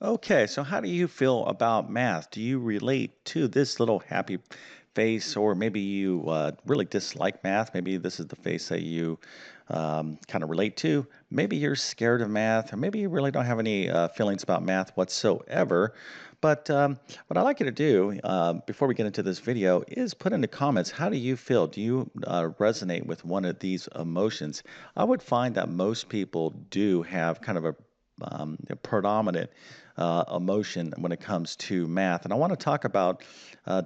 Okay, so how do you feel about math? Do you relate to this little happy face, or maybe you really dislike math? Maybe this is the face that you kind of relate to. Maybe you're scared of math, or maybe you really don't have any feelings about math whatsoever. But what I'd like you to do before we get into this video is put in the comments, how do you feel? Do you resonate with one of these emotions? I would find that most people do have kind of a predominant emotion when it comes to math. And I want to talk about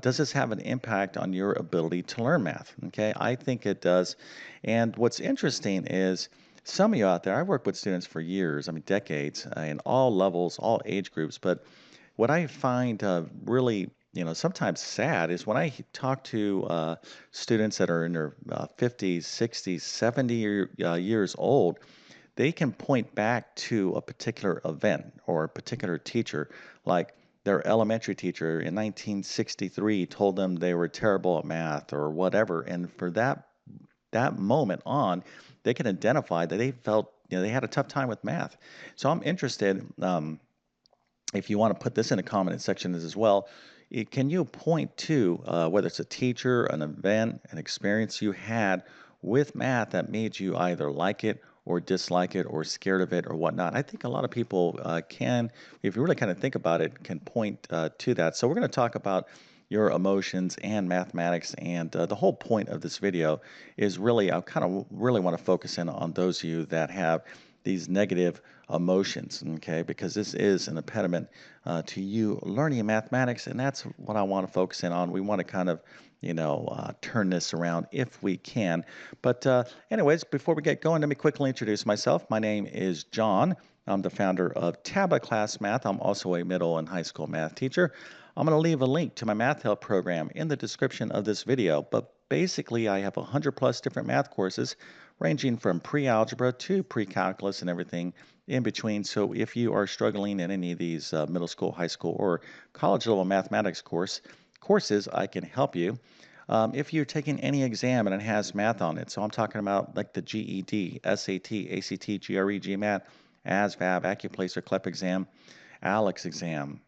does this have an impact on your ability to learn math? Okay, I think it does. And what's interesting is some of you out there, I've worked with students for years, I mean, decades, in all levels, all age groups. But what I find really sometimes sad is when I talk to students that are in their 50s, 60s, 70 years old, they can point back to a particular event or a particular teacher, like their elementary teacher in 1963 told them they were terrible at math or whatever, and for that moment on, they can identify that they felt they had a tough time with math. So I'm interested. If you want to put this in the comment section as well, can you point to whether it's a teacher, an event, an experience you had with math that made you either like it or dislike it or scared of it or whatnot? I think a lot of people can, if you really kind of think about it, can point to that. So we're going to talk about your emotions and mathematics, and the whole point of this video is really, I kind of really want to focus in on those of you that have these negative emotions, okay? Because this is an impediment to you learning mathematics, and that's what I want to focus in on. We want to kind of, turn this around if we can. But, anyways, before we get going, let me quickly introduce myself. My name is John. I'm the founder of TabletClass Math. I'm also a middle and high school math teacher. I'm going to leave a link to my math help program in the description of this video. But basically, I have 100 plus different math courses ranging from pre-algebra to pre-calculus and everything in between. So if you are struggling in any of these middle school, high school, or college level mathematics courses, I can help you. If you're taking any exam and it has math on it, so I'm talking about like the GED, SAT, ACT, GRE, GMAT, ASVAB, AccuPlacer, CLEP exam, ALEX exam,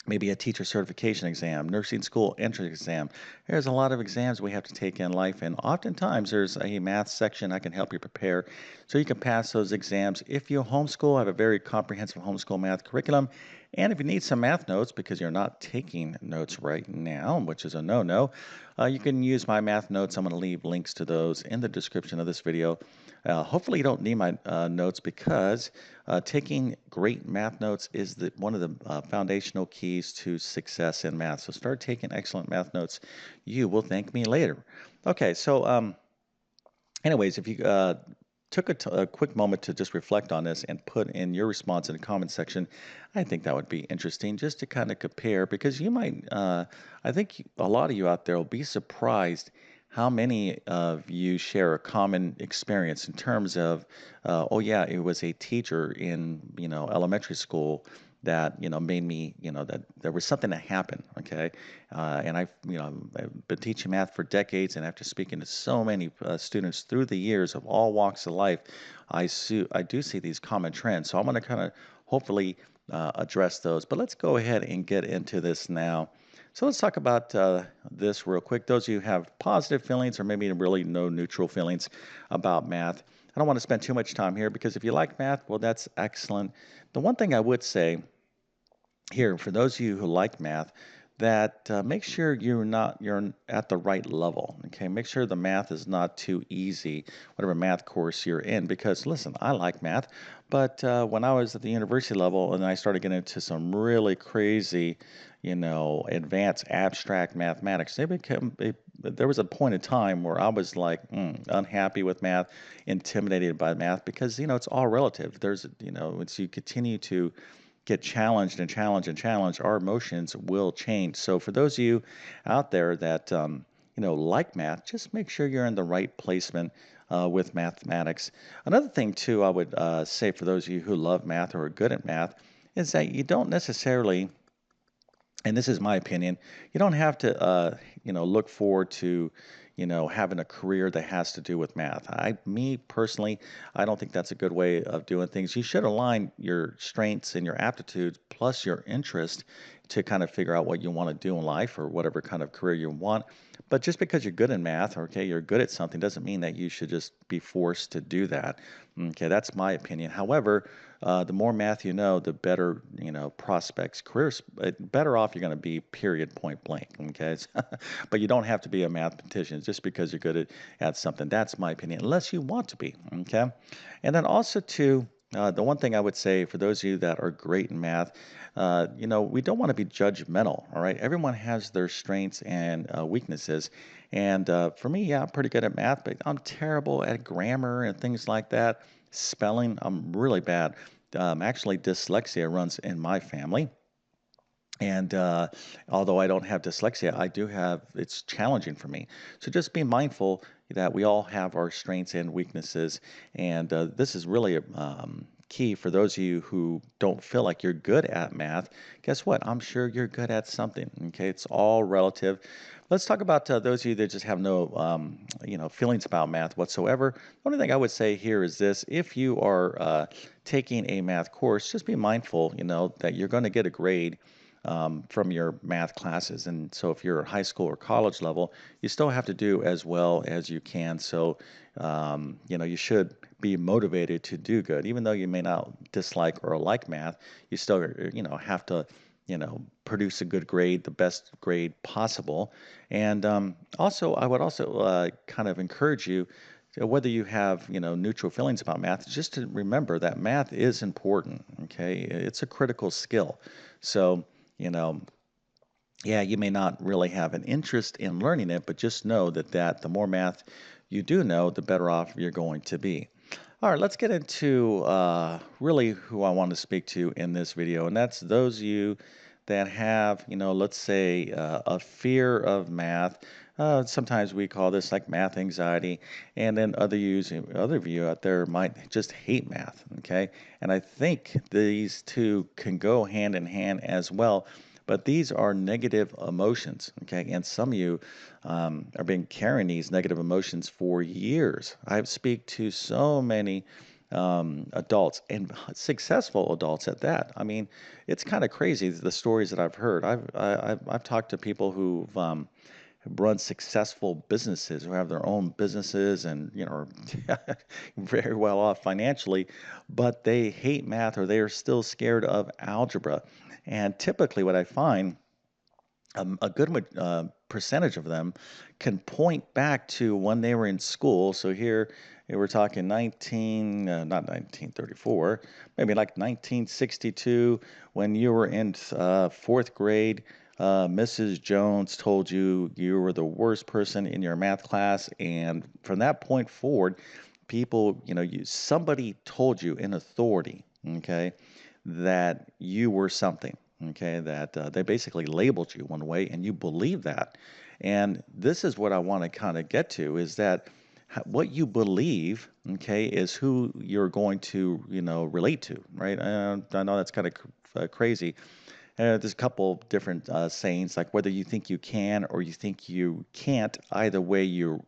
maybe a teacher certification exam, nursing school entrance exam. There's a lot of exams we have to take in life, and oftentimes there's a math section I can help you prepare so you can pass those exams. If you homeschool, I have a very comprehensive homeschool math curriculum. And if you need some math notes because you're not taking notes right now, which is a no-no, you can use my math notes. I'm going to leave links to those in the description of this video. Hopefully you don't need my notes because taking great math notes is one of the foundational keys to success in math. So start taking excellent math notes. You will thank me later. Okay, so anyways, if you took a quick moment to just reflect on this and put in your response in the comment section, I think that would be interesting just to kind of compare because you might, I think a lot of you out there will be surprised how many of you share a common experience in terms of, oh yeah, it was a teacher in, elementary school that, made me, that there was something that happened, okay? And I've been teaching math for decades, and after speaking to so many students through the years of all walks of life, I do see these common trends. So I'm going to kind of hopefully address those. But let's go ahead and get into this now. So let's talk about this real quick. Those of you who have positive feelings or maybe really no neutral feelings about math, I don't want to spend too much time here because if you like math, well, that's excellent. The one thing I would say here, for those of you who like math, that make sure you're at the right level. Okay, make sure the math is not too easy, whatever math course you're in. Because listen, I like math, but when I was at the university level and I started getting into some really crazy, advanced abstract mathematics, there was a point in time where I was like unhappy with math, intimidated by math because it's all relative. There's it's you continue to get challenged and challenged and challenged, our emotions will change. So for those of you out there that like math, just make sure you're in the right placement with mathematics. Another thing too, I would say for those of you who love math or are good at math, is that you don't necessarily, and this is my opinion, you don't have to look forward to having a career that has to do with math. Me personally, I don't think that's a good way of doing things. You should align your strengths and your aptitudes plus your interest to kind of figure out what you want to do in life or whatever kind of career you want. But just because you're good in math, okay, you're good at something doesn't mean that you should just be forced to do that. Okay, that's my opinion. However, the more math you know, the better, prospects, careers, better off you're going to be, period, point blank. Okay. But you don't have to be a mathematician just because you're good at something. That's my opinion, unless you want to be. Okay. And then also, too, the one thing I would say for those of you that are great in math, we don't want to be judgmental. All right. Everyone has their strengths and weaknesses. And for me, yeah, I'm pretty good at math, but I'm terrible at grammar and things like that. Spelling, I'm really bad. Actually, dyslexia runs in my family. And although I don't have dyslexia, it's challenging for me. So just be mindful that we all have our strengths and weaknesses. And this is really key for those of you who don't feel like you're good at math. Guess what? I'm sure you're good at something. Okay, it's all relative. Let's talk about those of you that just have no, feelings about math whatsoever. The only thing I would say here is this: if you are taking a math course, just be mindful, that you're going to get a grade from your math classes. And so if you're high school or college level, you still have to do as well as you can. So, you should be motivated to do good. Even though you may not dislike or like math, you still, have to, produce a good grade, the best grade possible. And also, I would also kind of encourage you, whether you have, neutral feelings about math, just to remember that math is important. Okay, it's a critical skill. So, you know, yeah, you may not really have an interest in learning it, but just know that the more math you do know, the better off you're going to be. All right, let's get into really who I want to speak to in this video, and that's those of you that have, let's say a fear of math. Sometimes we call this like math anxiety, and then other of you out there might just hate math. Okay, and I think these two can go hand in hand as well. But these are negative emotions, okay? And some of you are been carrying these negative emotions for years. I speak to so many adults and successful adults at that. I mean, it's kind of crazy the stories that I've heard. I've talked to people who've run successful businesses, who have their own businesses and are very well off financially, but they hate math or they are still scared of algebra. And typically, what I find, a good percentage of them can point back to when they were in school. So here we're talking not 1934, maybe like 1962, when you were in fourth grade. Mrs. Jones told you you were the worst person in your math class, and from that point forward, people, somebody told you in authority, okay, that you were something, okay, that they basically labeled you one way and you believe that. And this is what I want to kind of get to is that what you believe, okay, is who you're going to, relate to, right? I know that's kind of crazy. There's a couple different sayings, like whether you think you can or you think you can't. Either way, you're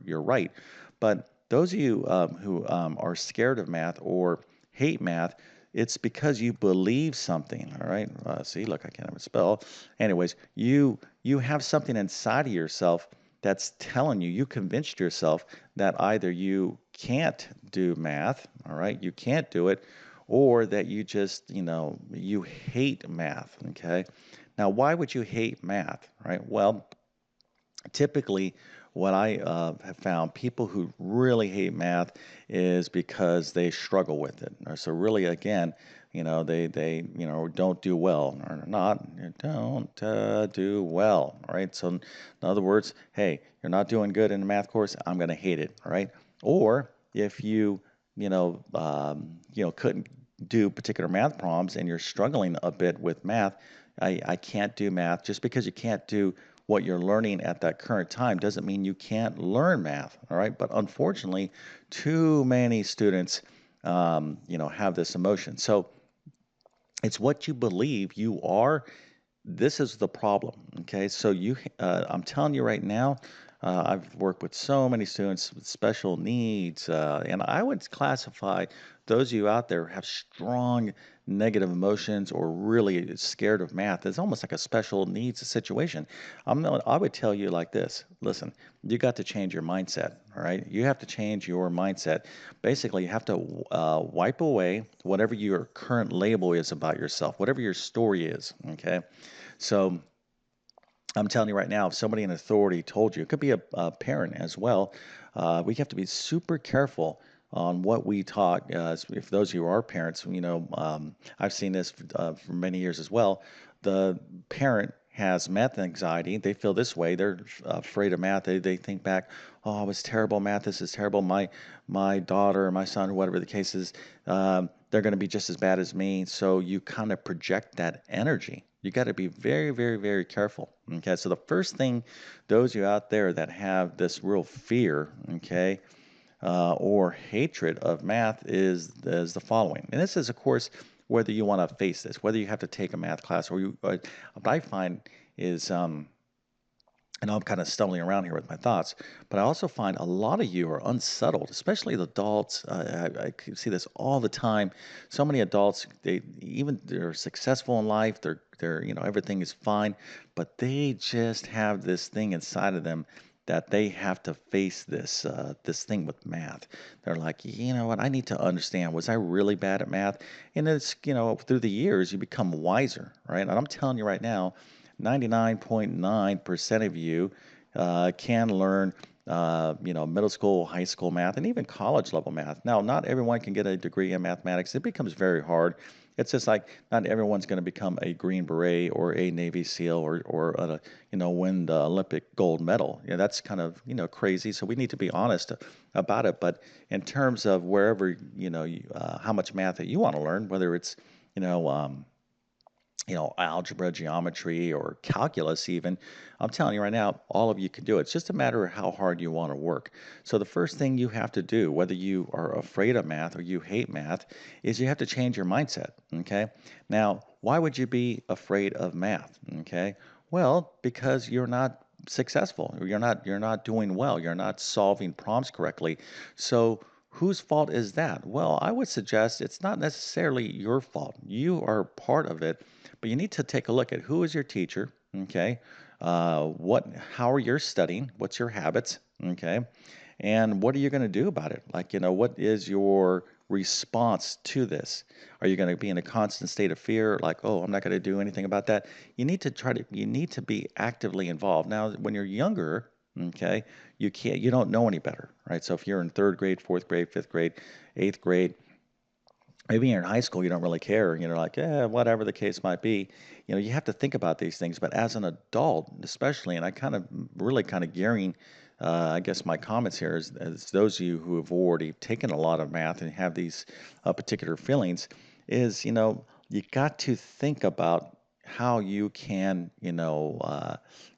right. But those of you who are scared of math or hate math, it's because you believe something. All right. See, look, I can't even spell. Anyways, you have something inside of yourself that's telling you, you convinced yourself that either you can't do math, all right, you can't do it, or that you just, you hate math, okay? Now, why would you hate math, right? Well, typically, what I have found, people who really hate math is because they struggle with it. So really, again, they don't do well or not don't do well, right? So in other words, hey, you're not doing good in a math course, I'm going to hate it, all right? Or if couldn't do particular math problems and you're struggling a bit with math, I can't do math. Just because you can't do what you're learning at that current time doesn't mean you can't learn math, all right? But unfortunately, too many students, have this emotion. So it's what you believe you are. This is the problem, okay? So I'm telling you right now, I've worked with so many students with special needs, and I would classify those of you out there who have strong negative emotions or really scared of math. It's almost like a special needs situation. I would tell you like this. Listen, you got to change your mindset. All right, you have to change your mindset. Basically, you have to wipe away whatever your current label is about yourself, whatever your story is. Okay, so I'm telling you right now, if somebody in authority told you, it could be a parent as well, we have to be super careful on what we taught. If those of you are parents, I've seen this for many years as well. The parent has math anxiety. They feel this way. They're afraid of math. They think back, oh, it was terrible math. This is terrible. My daughter, or my son, whatever the case is, they're going to be just as bad as me. So you kind of project that energy. You got to be very, very, very careful. Okay, so the first thing, those of you out there that have this real fear, okay, or hatred of math is the following. And this is, of course, whether you want to face this, whether you have to take a math class or what I find is I know I'm kind of stumbling around here with my thoughts, but I also find a lot of you are unsettled, especially the adults. I see this all the time. So many adults, they're successful in life. Everything is fine, but they just have this thing inside of them that they have to face this thing with math. They're like, you know what? I need to understand. Was I really bad at math? And it's through the years you become wiser, right? And I'm telling you right now. 99.9% of you can learn, middle school, high school math, and even college level math. Now, not everyone can get a degree in mathematics. It becomes very hard. It's just like not everyone's going to become a Green Beret or a Navy SEAL or win the Olympic gold medal. That's kind of crazy. So we need to be honest about it. But in terms of wherever how much math that you want to learn, whether it's you know um, algebra, geometry, or calculus, even. I'm telling you right now, all of you can do it. It's just a matter of how hard you want to work. So, the first thing you have to do, whether you are afraid of math or you hate math, is you have to change your mindset. Okay. Now, why would you be afraid of math? Okay. Well, because you're not successful. You're not doing well. You're not solving problems correctly. So, whose fault is that? Well, I would suggest it's not necessarily your fault. You are part of it, but you need to take a look at who is your teacher, okay? How are you studying? What's your habits, okay? And what are you going to do about it? Like, what is your response to this? Are you going to be in a constant state of fear, like, oh, I'm not going to do anything about that? You need to be actively involved. Now, when you're younger, okay, you don't know any better, right? So if you're in third grade, fourth grade, fifth grade, eighth grade, maybe you're in high school, you don't really care, like, whatever the case might be. You have to think about these things. But as an adult, especially, and I kind of really kind of gearing, I guess my comments here is as those of you who have already taken a lot of math and have these particular feelings, is, you got to think about how you can,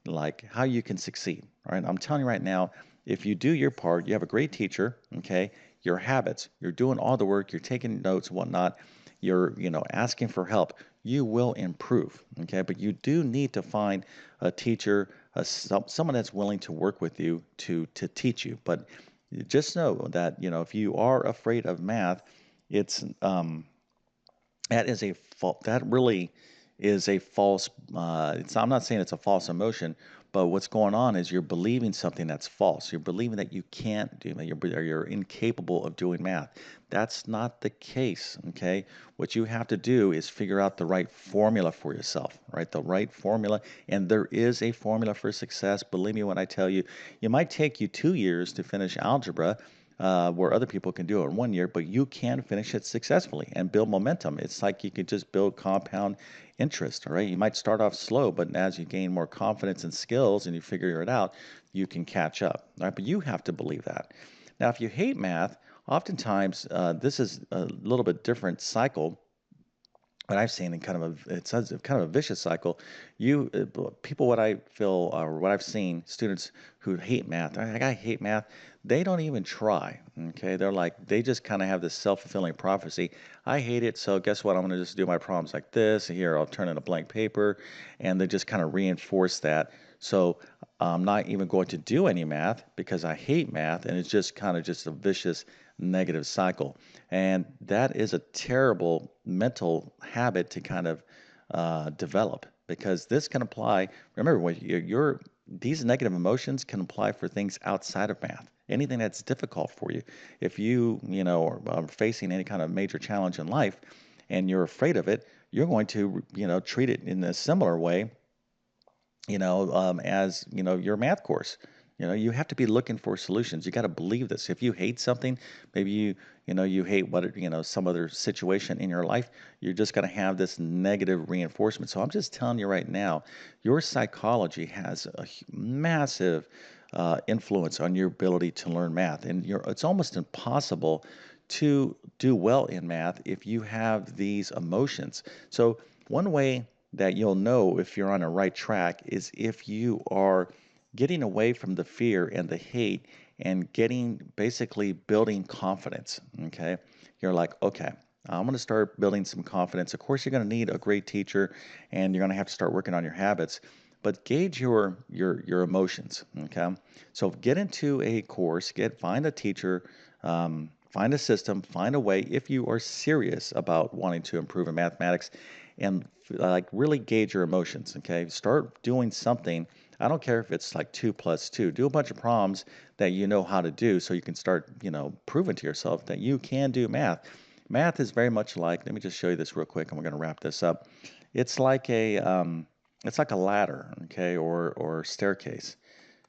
like how you can succeed. Right? I'm telling you right now, if you do your part, you have a great teacher, okay? Your habits, you're doing all the work, you're taking notes, whatnot, you're, asking for help, you will improve, okay? But you do need to find a teacher, someone that's willing to work with you to teach you. But just know that, if you are afraid of math, it's that really is a false. I'm not saying it's a false emotion, but what's going on is you're believing something that's false. You're believing that you can't do math. You're incapable of doing math. That's not the case. Okay, what you have to do is figure out the right formula for yourself. Right, the right formula, and there is a formula for success. Believe me when I tell you, it might take you 2 years to finish algebra, where other people can do it in 1 year, but you can finish it successfully and build momentum. It's like you could just build compound interest, all right? You might start off slow, but as you gain more confidence and skills and you figure it out, you can catch up, all right? But you have to believe that. Now, if you hate math, oftentimes this is a little bit different cycle what I've seen in it's kind of a vicious cycle. People, what I feel or what I've seen, students who hate math, I hate math. They don't even try. Okay, they just kind of have this self-fulfilling prophecy. I hate it, so guess what? I'm going to just do my problems like this. Here, I'll turn in a blank paper, and they just kind of reinforce that. So I'm not even going to do any math because I hate math, and it's just kind of just a vicious negative cycle. And that is a terrible mental habit to kind of develop because this can apply. Remember, when these negative emotions can apply for things outside of math. Anything that's difficult for you. If are facing any kind of major challenge in life and you're afraid of it, you're going to, treat it in a similar way as your math course. You have to be looking for solutions. You got to believe this. If you hate something, maybe you hate some other situation in your life, you're just going to have this negative reinforcement. So I'm just telling you right now, your psychology has a massive influence on your ability to learn math, and it's almost impossible to do well in math if you have these emotions. So one way that you'll know if you're on a right track is if you are getting away from the fear and the hate and basically building confidence. Okay. You're like, okay, I'm going to start building some confidence. Of course, you're going to need a great teacher and you're going to have to start working on your habits, but gauge your emotions. Okay. So get into a course, find a teacher, find a system, find a way if you are serious about wanting to improve in mathematics and like really gauge your emotions. Okay, start doing something. I don't care if it's like 2 plus 2. Do a bunch of problems that you know how to do, so you can start, proving to yourself that you can do math. Math is very much like. Let me just show you this real quick, and we're going to wrap this up. It's like a ladder, okay, or staircase.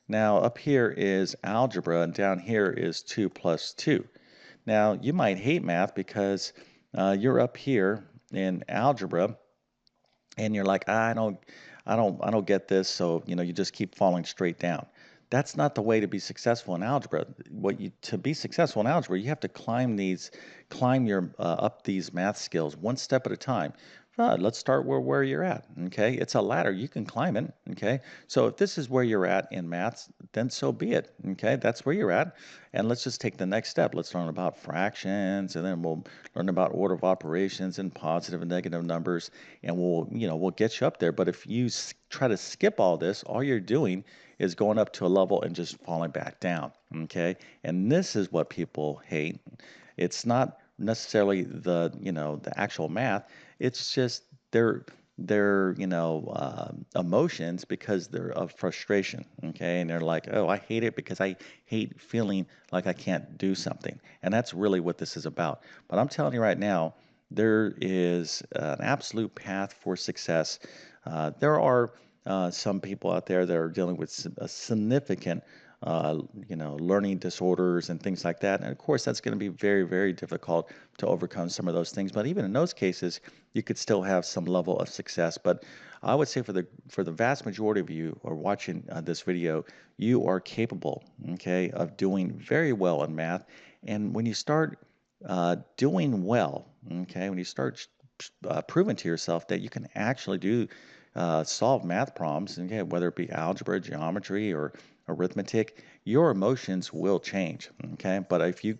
Now up here is algebra, and down here is 2 plus 2. Now you might hate math because you're up here in algebra and you're like, I don't get this. So, you just keep falling straight down. That's not the way to be successful in algebra. To be successful in algebra, you have to climb your up these math skills one step at a time. Let's start where you're at. Okay, it's a ladder. You can climb it. Okay, so if this is where you're at in maths, then so be it. Okay, that's where you're at, and let's just take the next step. Let's learn about fractions, and then we'll learn about order of operations and positive and negative numbers, and we'll get you up there. But if you try to skip all this, all you're doing is going up to a level and just falling back down. Okay, and this is what people hate. It's not necessarily the actual math. It's just their emotions because they're of frustration. Okay, and they're like, oh, I hate it because I hate feeling like I can't do something, and that's really what this is about. But I'm telling you right now, there is an absolute path for success. There are some people out there that are dealing with a significant, learning disorders and things like that. And of course, that's going to be very, very difficult to overcome some of those things. But even in those cases, you could still have some level of success. But I would say for the vast majority of you who are watching this video, you are capable, okay, of doing very well in math. And when you start doing well, okay, when you start proving to yourself that you can actually solve math problems, okay, whether it be algebra, geometry, or arithmetic, your emotions will change, okay? But if you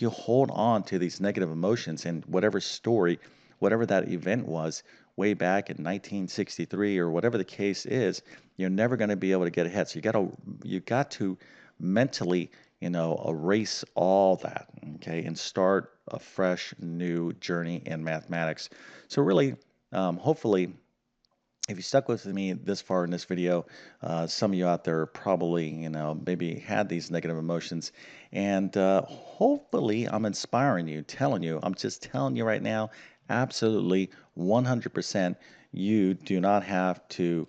hold on to these negative emotions and whatever story, whatever that event was way back in 1963 or whatever the case is, you're never going to be able to get ahead. So you got to mentally erase all that, okay, and start a fresh new journey in mathematics. So really, hopefully, if you stuck with me this far in this video, some of you out there probably, maybe had these negative emotions, and hopefully I'm inspiring you, I'm just telling you right now, absolutely 100%, you do not have to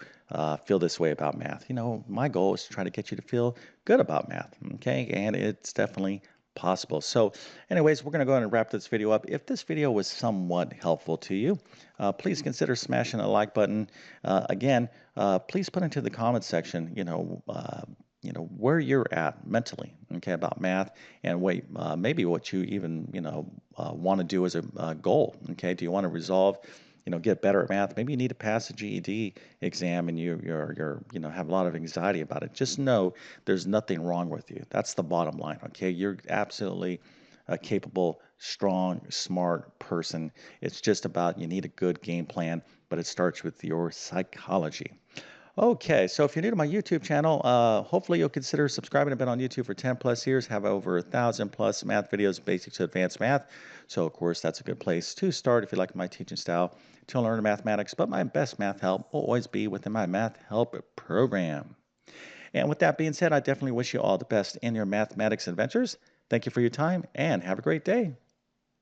feel this way about math. My goal is to try to get you to feel good about math, okay? And it's definitely possible. So anyways, we're going to go ahead and wrap this video up. If this video was somewhat helpful to you, please consider smashing the like button. Again, please put into the comments section, where you're at mentally, okay, about math, and maybe what you even, want to do as a goal, okay? Do you want to get better at math? Maybe you need to pass a GED exam, and have a lot of anxiety about it. Just know there's nothing wrong with you. That's the bottom line, okay? You're absolutely a capable, strong, smart person. It's just about you need a good game plan, but it starts with your psychology. Okay, so if you're new to my YouTube channel, hopefully you'll consider subscribing. I've been on YouTube for 10 plus years, have over 1,000 plus math videos, basic to advanced math. So, of course, that's a good place to start if you like my teaching style to learn mathematics. But my best math help will always be within my math help program. And with that being said, I definitely wish you all the best in your mathematics adventures. Thank you for your time and have a great day.